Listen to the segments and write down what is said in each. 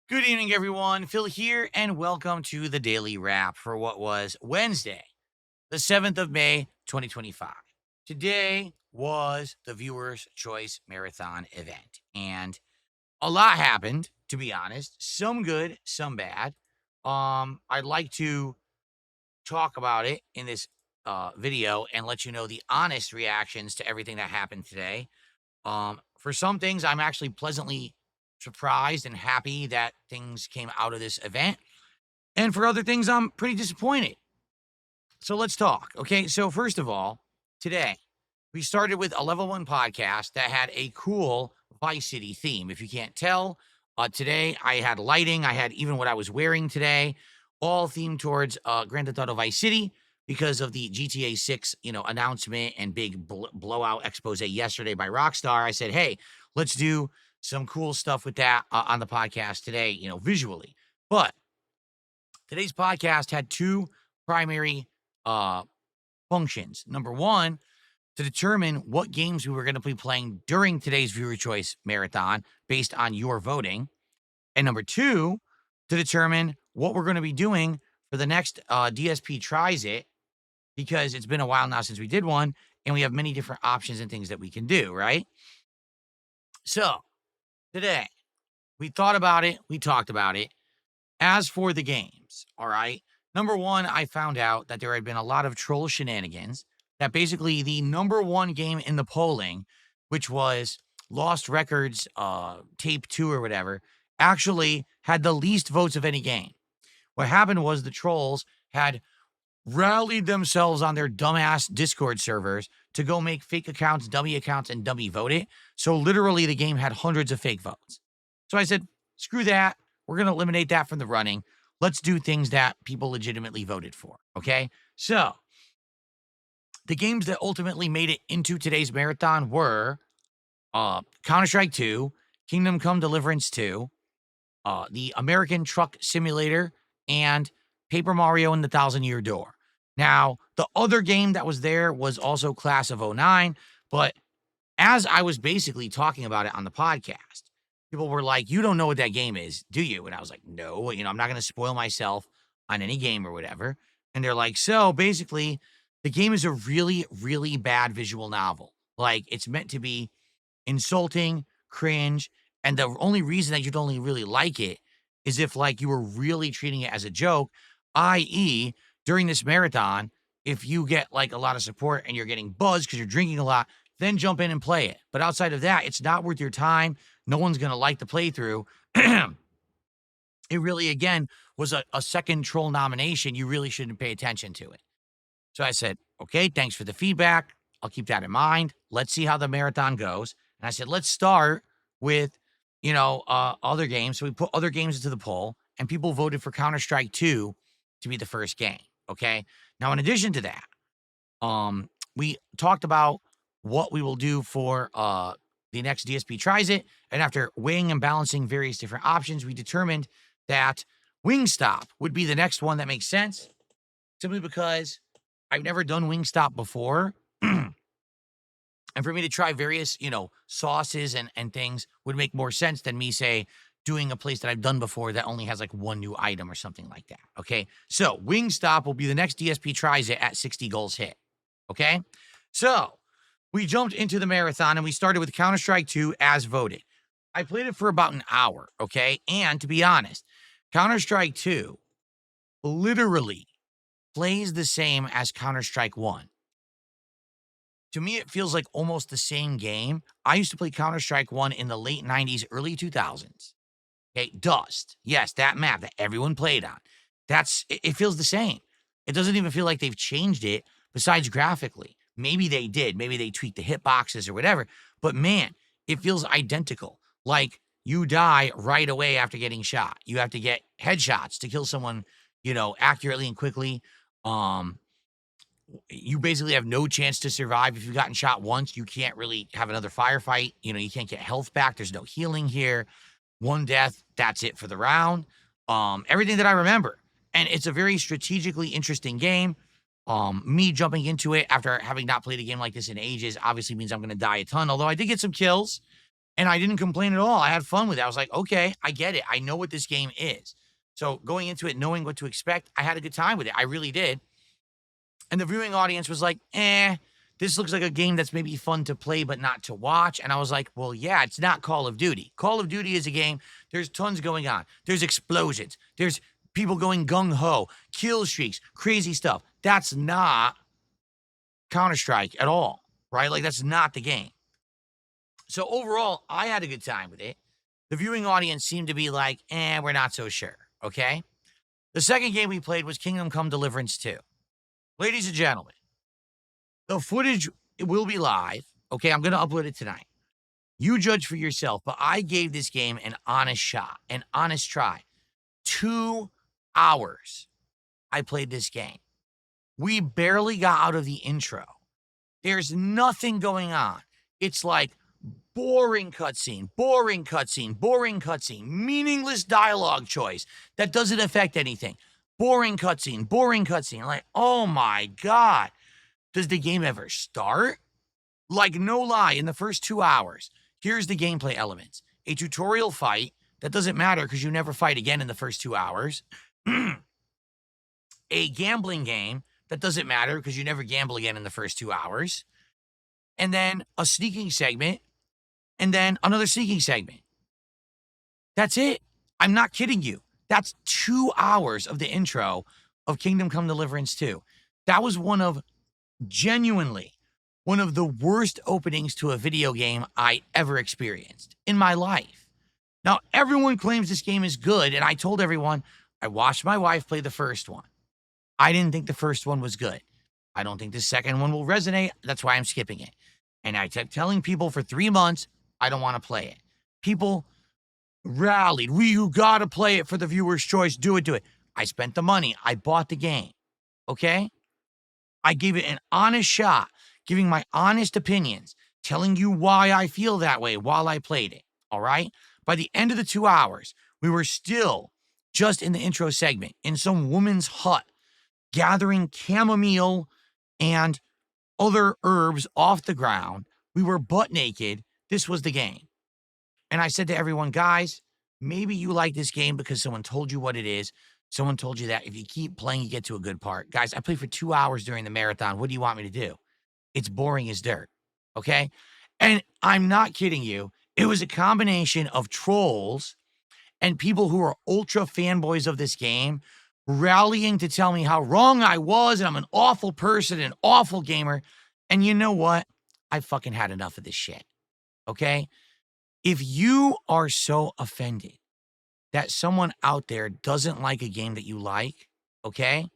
Good evening, everyone. Phil here, and welcome to the Daily Wrap for what was Wednesday, the 7th of May, 2025. Today was the Viewers' Choice Marathon event, and a lot happened, to be honest. Some good, some bad. I'd like to talk about it in this video and let you know the honest reactions to everything that happened today. For some things, I'm actually pleasantly surprised and happy that things came out of this event. And for other things, I'm pretty disappointed. So let's talk. Okay. So, first of all, today we started with a level one podcast that had a cool Vice City theme. If you can't tell, today I had lighting, I had even what I was wearing today, all themed towards Grand Theft Auto Vice City because of the GTA 6, announcement and big blowout expose yesterday by Rockstar. I said, hey, let's do some cool stuff with that on the podcast today, visually. But today's podcast had two primary uh, functions. Number one, to determine what games we were going to be playing during today's viewer choice marathon based on your voting. And number two, to determine what we're going to be doing for the next DSP Tries It, because it's been a while now since we did one, and we have many different options and things that we can do, right? So today, we thought about it, we talked about it. As for the games, all right, number one, I found out that there had been a lot of troll shenanigans, that basically the number one game in the polling, which was Lost Records Tape 2 or whatever, actually had the least votes of any game. What happened was the trolls had rallied themselves on their dumbass Discord servers to go make fake accounts, and dummy vote it. So literally the game had hundreds of fake votes. So I said, screw that. We're going to eliminate that from the running. Let's do things that people legitimately voted for. Okay. So the games that ultimately made it into today's marathon were Counter-Strike 2, Kingdom Come Deliverance 2, the American Truck Simulator, and Paper Mario and the Thousand Year Door. Now, the other game that was there was also Class of '09, but as I was basically talking about it on the podcast, people were like, you don't know what that game is, do you? And I was like, no, I'm not going to spoil myself on any game or whatever. And they're like, so basically, the game is a really, really bad visual novel. Like, it's meant to be insulting, cringe, and the only reason that you'd only really like it is if, like, you were really treating it as a joke, i.e., during this marathon, if you get, like, a lot of support and you're getting buzzed because you're drinking a lot, then jump in and play it. But outside of that, it's not worth your time. No one's going to like the playthrough. It really, again, was a second troll nomination. You really shouldn't pay attention to it. So I said, okay, thanks for the feedback. I'll keep that in mind. Let's see how the marathon goes. And I said, let's start with, other games. So we put other games into the poll, and people voted for Counter-Strike 2 to be the first game. Okay. Now, in addition to that, we talked about what we will do for the next DSP Tries It. And after weighing and balancing various different options, we determined that Wingstop would be the next one that makes sense, simply because I've never done Wingstop before. And for me to try various, sauces and things would make more sense than me, say, doing a place that I've done before that only has like one new item or something like that. Okay. So Wingstop will be the next DSP Tries It at 60 goals hit. Okay. So we jumped into the marathon and we started with Counter-Strike 2 as voted. I played it for about an hour. Okay. And to be honest, Counter-Strike 2 literally plays the same as Counter-Strike 1. To me, it feels like almost the same game. I used to play Counter-Strike 1 in the late 90s, early 2000s. Okay, Dust. Yes, that map that everyone played on. It feels the same. It doesn't even feel like they've changed it besides graphically. Maybe they did. Maybe they tweaked the hitboxes or whatever. But man, it feels identical. Like you die right away after getting shot. You have to get headshots to kill someone, accurately and quickly. You basically have no chance to survive. If you've gotten shot once, you can't really have another firefight. You can't get health back. There's no healing here. One death, that's it for the round. Everything that I remember. And it's a very strategically interesting game. Me jumping into it after having not played a game like this in ages obviously means I'm going to die a ton. Although I did get some kills. And I didn't complain at all. I had fun with it. I was like, okay, I get it. I know what this game is. So going into it, knowing what to expect, I had a good time with it. I really did. And the viewing audience was like, this looks like a game that's maybe fun to play, but not to watch. And I was like, well, yeah, it's not Call of Duty. Call of Duty is a game. There's tons going on. There's explosions. There's people going gung-ho, kill streaks, crazy stuff. That's not Counter-Strike at all, right? Like, that's not the game. So overall, I had a good time with it. The viewing audience seemed to be like, we're not so sure, okay? The second game we played was Kingdom Come Deliverance 2. Ladies and gentlemen, the footage will be live. Okay, I'm going to upload it tonight. You judge for yourself, but I gave this game an honest shot, an honest try. 2 hours I played this game. We barely got out of the intro. There's nothing going on. It's like boring cutscene, boring cutscene, boring cutscene, meaningless dialogue choice that doesn't affect anything. Boring cutscene, boring cutscene. Like, oh my God. Does the game ever start? Like, no lie, in the first 2 hours, here's the gameplay elements. A tutorial fight that doesn't matter because you never fight again in the first 2 hours. A gambling game that doesn't matter because you never gamble again in the first 2 hours. And then a sneaking segment. And then another sneaking segment. That's it. I'm not kidding you. That's 2 hours of the intro of Kingdom Come Deliverance 2. That was genuinely one of the worst openings to a video game I ever experienced in my life. Now, everyone claims this game is good, and I told everyone, I watched my wife play the first one. I didn't think the first one was good. I don't think the second one will resonate. That's why I'm skipping it. And I kept telling people for 3 months, I don't want to play it. People rallied. You got to play it for the viewer's choice. Do it. I spent the money. I bought the game. Okay? I gave it an honest shot, giving my honest opinions, telling you why I feel that way while I played it. All right? By the end of the 2 hours, we were still just in the intro segment in some woman's hut, gathering chamomile and other herbs off the ground. We were butt naked. This was the game. And I said to everyone, guys, maybe you like this game because someone told you what it is. Someone told you that if you keep playing, you get to a good part. Guys, I played for 2 hours during the marathon. What do you want me to do? It's boring as dirt. Okay? And I'm not kidding you. It was a combination of trolls and people who are ultra fanboys of this game rallying to tell me how wrong I was and I'm an awful person, an awful gamer. And you know what? I fucking had enough of this shit. Okay? If you are so offended that someone out there doesn't like a game that you like, okay?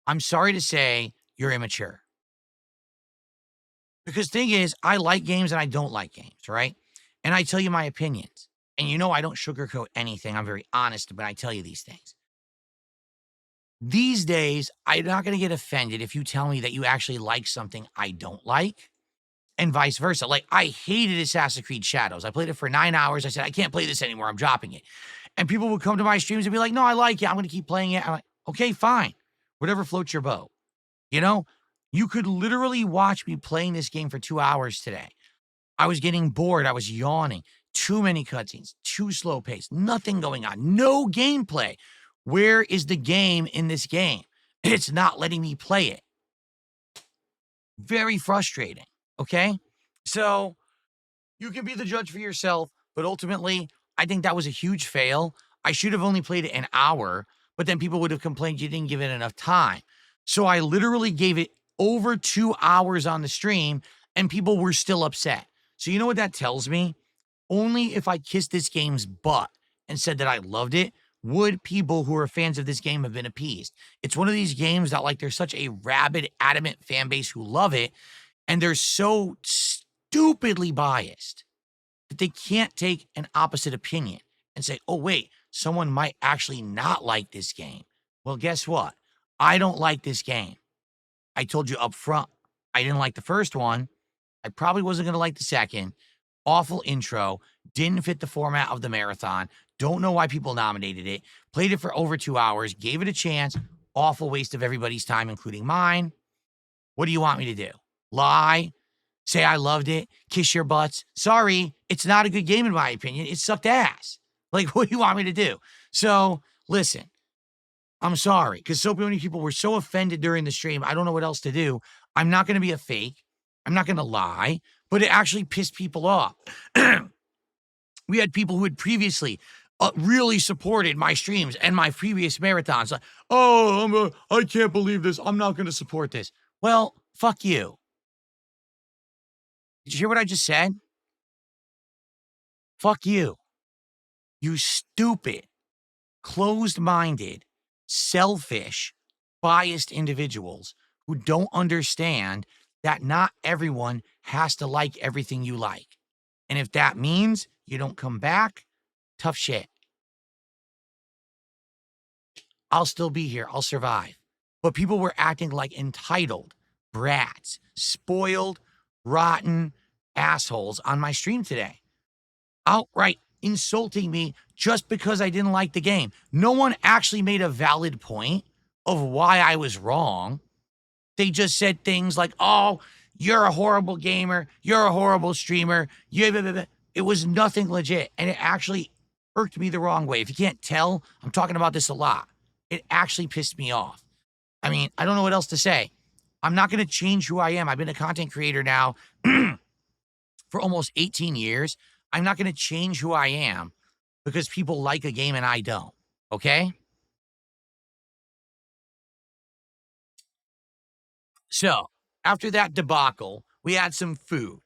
I'm sorry to say you're immature. Because thing is, I like games and I don't like games, right? And I tell you my opinions. And you know I don't sugarcoat anything. I'm very honest when I tell you these things. These days, I'm not going to get offended if you tell me that you actually like something I don't like. And vice versa. Like, I hated Assassin's Creed Shadows. I played it for 9 hours. I said, I can't play this anymore. I'm dropping it. And people would come to my streams and be like, no, I like it. I'm going to keep playing it. I'm like, okay, fine. Whatever floats your boat. You know, you could literally watch me playing this game for 2 hours today. I was getting bored. I was yawning. Too many cutscenes. Too slow pace. Nothing going on. No gameplay. Where is the game in this game? It's not letting me play it. Very frustrating. Okay? So you can be the judge for yourself, but ultimately, I think that was a huge fail. I should have only played it an hour, but then people would have complained you didn't give it enough time. So I literally gave it over 2 hours on the stream, and people were still upset. So you know what that tells me? Only if I kissed this game's butt and said that I loved it, would people who are fans of this game have been appeased. It's one of these games that, like, there's such a rabid, adamant fan base who love it, and they're so stupidly biased that they can't take an opposite opinion and say, oh, wait, someone might actually not like this game. Well, guess what? I don't like this game. I told you up front, I didn't like the first one. I probably wasn't going to like the second. Awful intro. Didn't fit the format of the marathon. Don't know why people nominated it. Played it for over 2 hours. Gave it a chance. Awful waste of everybody's time, including mine. What do you want me to do? Lie? say I loved it, kiss your butts. Sorry, it's not a good game in my opinion. It sucked ass. Like, what do you want me to do? So, listen, I'm sorry because so many people were so offended during the stream. I don't know what else to do. I'm not going to be a fake. I'm not going to lie, but it actually pissed people off. We had people who had previously really supported my streams and my previous marathons. Like, oh, I can't believe this. I'm not going to support this. Well, fuck you. Did you hear what I just said? Fuck you. You stupid, closed-minded, selfish, biased individuals who don't understand that not everyone has to like everything you like. And if that means you don't come back, tough shit. I'll still be here. I'll survive. But people were acting like entitled brats, spoiled, rotten assholes on my stream today. Outright insulting me just because I didn't like the game. No one actually made a valid point of why I was wrong. They just said things like, oh, you're a horrible gamer. You're a horrible streamer. It was nothing legit. And it actually irked me the wrong way. If you can't tell, I'm talking about this a lot. It actually pissed me off. I mean, I don't know what else to say. I'm not going to change who I am. I've been a content creator now for almost 18 years. I'm not going to change who I am because people like a game and I don't. Okay? So, after that debacle, we had some food.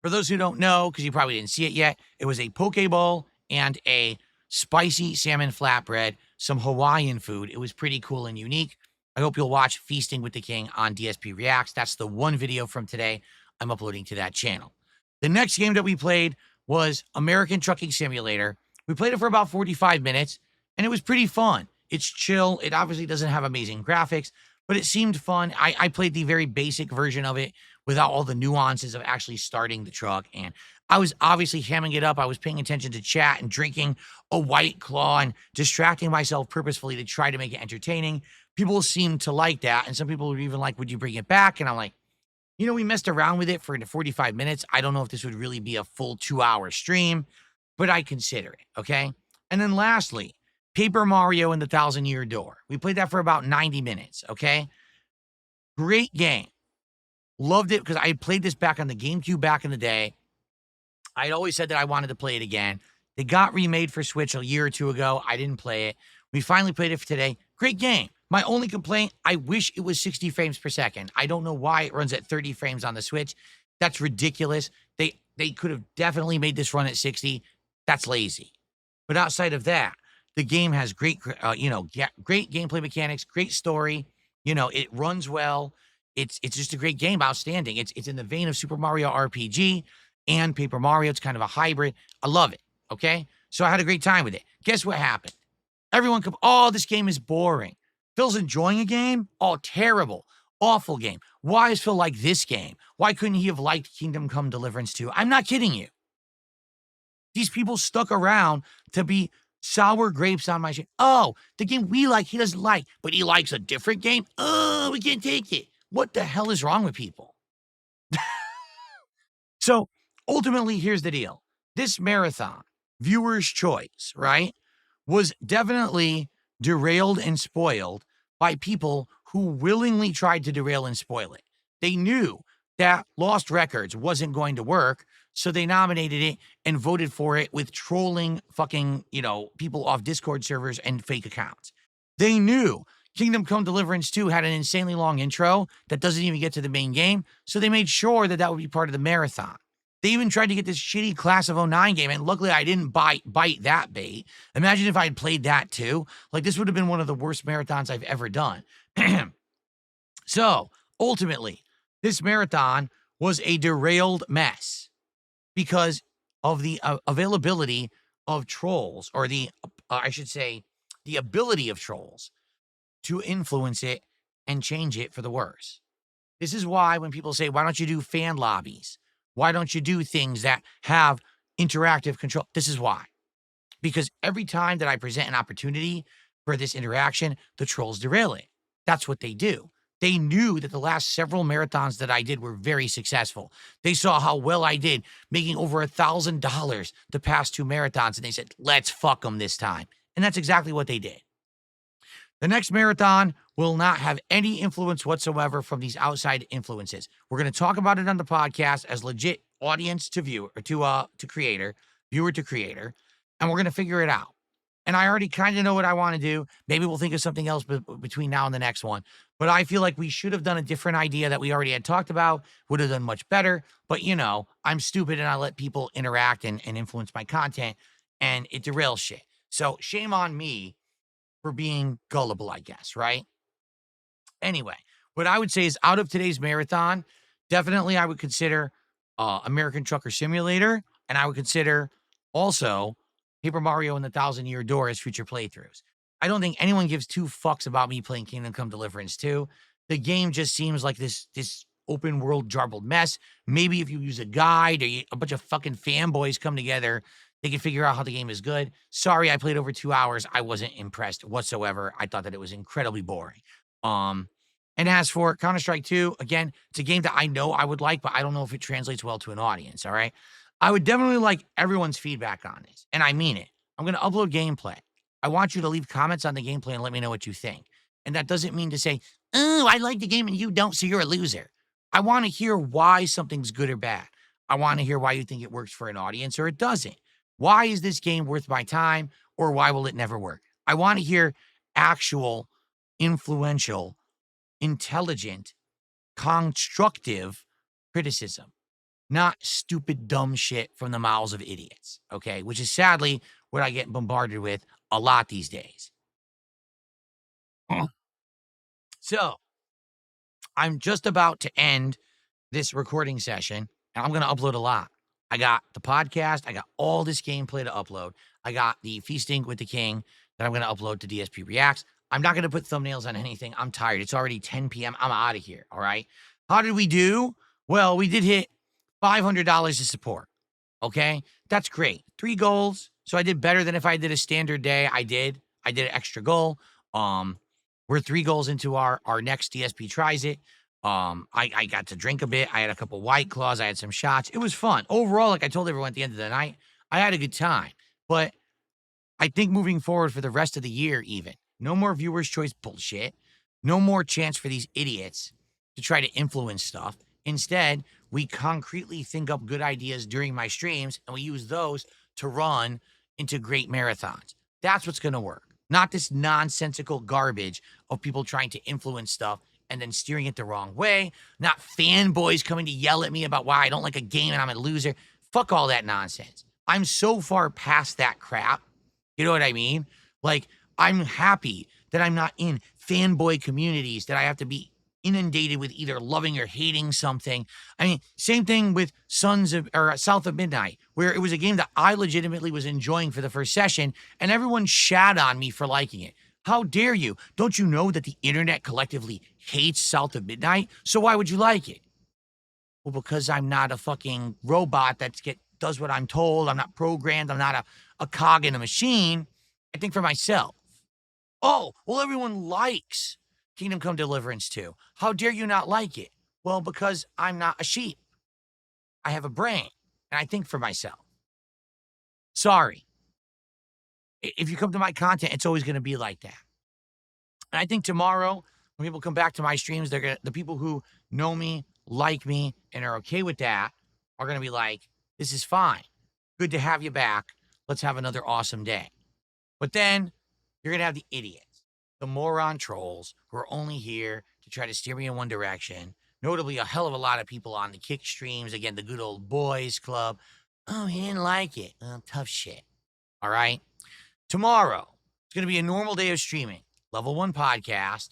For those who don't know, because you probably didn't see it yet, it was a poke bowl and a spicy salmon flatbread, some Hawaiian food. It was pretty cool and unique. I hope you'll watch Feasting with the King on DSP Reacts. That's the one video from today I'm uploading to that channel. The next game that we played was American Trucking Simulator. We played it for about 45 minutes, and it was pretty fun. It's chill. It obviously doesn't have amazing graphics, but it seemed fun. I played the very basic version of it without all the nuances of actually starting the truck, and I was obviously hamming it up. I was paying attention to chat and drinking a White Claw and distracting myself purposefully to try to make it entertaining. People seemed to like that, and some people were even like, would you bring it back? And I'm like, you know, we messed around with it for 45 minutes. I don't know if this would really be a full 2-hour stream, but I consider it, okay? And then lastly, Paper Mario and the Thousand Year Door. We played that for about 90 minutes, okay? Great game. Loved it because I had played this back on the GameCube back in the day. I'd always said that I wanted to play it again. It got remade for Switch a year or two ago. I didn't play it. We finally played it for today. Great game. My only complaint, I wish it was 60 frames per second. I don't know why it runs at 30 frames on the Switch. That's ridiculous. They could have definitely made this run at 60. That's lazy. But outside of that, the game has great, great gameplay mechanics, great story. You know, it runs well. It's just a great game, outstanding. It's in the vein of Super Mario RPG and Paper Mario. It's kind of a hybrid. I love it, okay? So I had a great time with it. Guess what happened? Everyone oh, this game is boring. Phil's enjoying a game? Oh, terrible. Awful game. Why is Phil like this game? Why couldn't he have liked Kingdom Come Deliverance 2? I'm not kidding you. These people stuck around to be sour grapes on my shit. Oh, the game we like, he doesn't like, but he likes a different game? Oh, we can't take it. What the hell is wrong with people? So ultimately, here's the deal. This marathon, viewer's choice, right, was definitely derailed and spoiled by people who willingly tried to derail and spoil it. They knew that Lost Records wasn't going to work, so they nominated it and voted for it with trolling fucking, people off Discord servers and fake accounts. They knew Kingdom Come Deliverance 2 had an insanely long intro that doesn't even get to the main game, so they made sure that would be part of the marathon. They even tried to get this shitty Class of '09 game, and luckily I didn't bite that bait. Imagine if I had played that too. Like, this would have been one of the worst marathons I've ever done. So, ultimately, this marathon was a derailed mess because of the availability of trolls, or I should say, the ability of trolls to influence it and change it for the worse. This is why when people say, why don't you do fan lobbies? Why don't you do things that have interactive control? This is why. Because every time that I present an opportunity for this interaction, the trolls derail it. That's what they do. They knew that the last several marathons that I did were very successful. They saw how well I did, making over $1,000 the past 2 marathons, and they said, "Let's fuck them this time." And that's exactly what they did. The next marathon will not have any influence whatsoever from these outside influences. We're going to talk about it on the podcast as legit audience to viewer to creator, viewer to creator, and we're going to figure it out. And I already kind of know what I want to do. Maybe we'll think of something else between now and the next one. But I feel like we should have done a different idea that we already had talked about, would have done much better. But, I'm stupid and I let people interact and influence my content, and it derails shit. So shame on me for being gullible, I guess, right? Anyway, what I would say is out of today's marathon, definitely I would consider American Trucker Simulator, and I would consider also Paper Mario and the Thousand Year Door as future playthroughs. I don't think anyone gives two fucks about me playing Kingdom Come Deliverance 2. The game just seems like this open world jarbled mess. Maybe if you use a guide or a bunch of fucking fanboys come together, they can figure out how the game is good. Sorry, I played over 2 hours. I wasn't impressed whatsoever. I thought that it was incredibly boring. Um, and as for Counter-Strike 2, again, it's a game that I know I would like, but I don't know if it translates well to an audience, all right? I would definitely like everyone's feedback on this, and I mean it. I'm going to upload gameplay. I want you to leave comments on the gameplay and let me know what you think. And that doesn't mean to say, oh, I like the game and you don't, so you're a loser. I want to hear why something's good or bad. I want to hear why you think it works for an audience or it doesn't. Why is this game worth my time, or why will it never work? I want to hear actual, influential, intelligent, constructive criticism, not stupid, dumb shit from the mouths of idiots, okay? Which is sadly what I get bombarded with a lot these days. So, I'm just about to end this recording session, and I'm going to upload a lot. I got the podcast. I got all this gameplay to upload. I got the Feasting with the King that I'm going to upload to DSP Reacts. I'm not going to put thumbnails on anything. I'm tired. It's already 10 p.m. I'm out of here. All right. How did we do? Well, we did hit $500 to support. Okay. That's great. 3 goals. So I did better than if I did a standard day. I did an extra goal. We're 3 goals into our next DSP tries it. I got to drink a bit. I had a couple White Claws. I had some shots. It was fun. Overall, like I told everyone at the end of the night, I had a good time. But I think moving forward for the rest of the year, even, no more viewers' choice bullshit. No more chance for these idiots to try to influence stuff. Instead, we concretely think up good ideas during my streams, and we use those to run into great marathons. That's what's going to work. Not this nonsensical garbage of people trying to influence stuff and then steering it the wrong way. Not fanboys coming to yell at me about why I don't like a game and I'm a loser. Fuck all that nonsense. I'm so far past that crap. You know what I mean? Like, I'm happy that I'm not in fanboy communities that I have to be inundated with either loving or hating something. I mean, same thing with South of Midnight, where it was a game that I legitimately was enjoying for the first session, and everyone shat on me for liking it. How dare you? Don't you know that the internet collectively hates South of Midnight? So why would you like it? Well, because I'm not a fucking robot that does what I'm told. I'm not programmed. I'm not a cog in a machine. I think for myself. Oh, well, everyone likes Kingdom Come Deliverance 2. How dare you not like it? Well, because I'm not a sheep. I have a brain, and I think for myself. Sorry. If you come to my content, it's always going to be like that. And I think tomorrow, when people come back to my streams, the people who know me, like me, and are okay with that are going to be like, this is fine. Good to have you back. Let's have another awesome day. But then you're going to have the idiots, the moron trolls who are only here to try to steer me in one direction. Notably, a hell of a lot of people on the kick streams. Again, the good old boys club. Oh, he didn't like it. Tough shit. All right. Tomorrow, it's going to be a normal day of streaming. Level 1 podcast,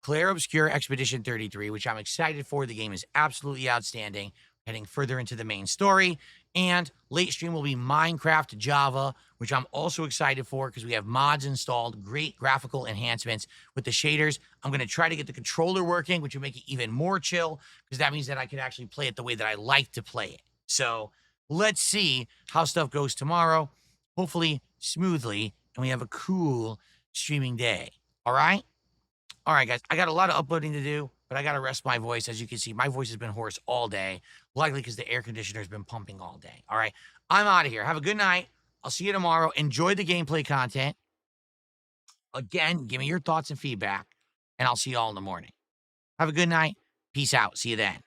Claire Obscure Expedition 33, which I'm excited for. The game is absolutely outstanding. Heading further into the main story. And late stream will be Minecraft Java, which I'm also excited for because we have mods installed, great graphical enhancements with the shaders. I'm going to try to get the controller working, which will make it even more chill because that means that I can actually play it the way that I like to play it. So let's see how stuff goes tomorrow. Hopefully smoothly, and we have a cool streaming day. All right? All right, guys. I got a lot of uploading to do. but I got to rest my voice. As you can see, my voice has been hoarse all day, likely because the air conditioner has been pumping all day. All right. I'm out of here. Have a good night. I'll see you tomorrow. Enjoy the gameplay content. Again, give me your thoughts and feedback, and I'll see you all in the morning. Have a good night. Peace out. See you then.